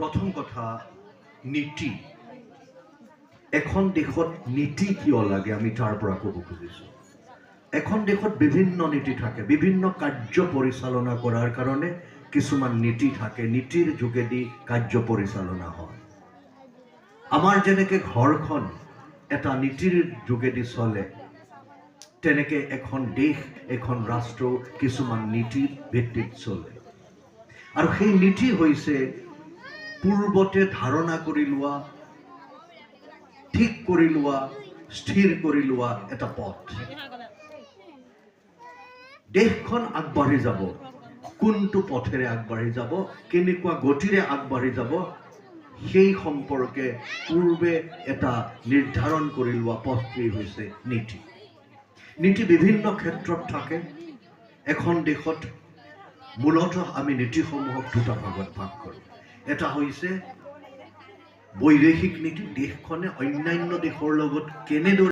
প্ৰথম কথা নীতি এখন দেশত নীতি কিয় লাগে আমি তাৰ পৰা ক'ব খুজিছোঁ এখন দেশত বিভিন্ন নীতি থাকে বিভিন্ন কাৰ্য পৰিচালনা কৰাৰ কাৰণে কিছুমান নীতি থাকে নীতিৰ যোগেদি কাৰ্য পৰিচালনা হয় আমাৰ যেনেকৈ ঘৰখন এটা নীতিৰ যোগেদি চলে তেনেকে এখন দেশ এখন ৰাষ্ট্ৰ কিছুমান নীতিৰ ভিত্তিত চলে আৰু সেই নীতি হৈছে পূৰ্বতে ধাৰণা কৰি লোৱা ঠিক কৰি লোৱা স্থিৰ কৰি লোৱা এটা পথ দেশখন আগবাঢ়ি যাব কোনটো পথেৰে আগবাঢ়ি যাব কেনেকুৱা গতিৰে আগবাঢ়ি যাব সেই সম্পৰ্কে পূৰ্বে এটা নিৰ্ধাৰণ কৰি লোৱা পথটোৱেই হৈছে নীতি নীতি বিভিন্ন ক্ষেত্ৰত থাকে এখন দেশত মূলতঃ আমি নীতিসমূহক দুটা ভাগত ভাগ কৰোঁ এটা হৈছে বৈদেশিক নীতি দেশখনে অন্যান্য দেশৰ লগত কেনেদৰে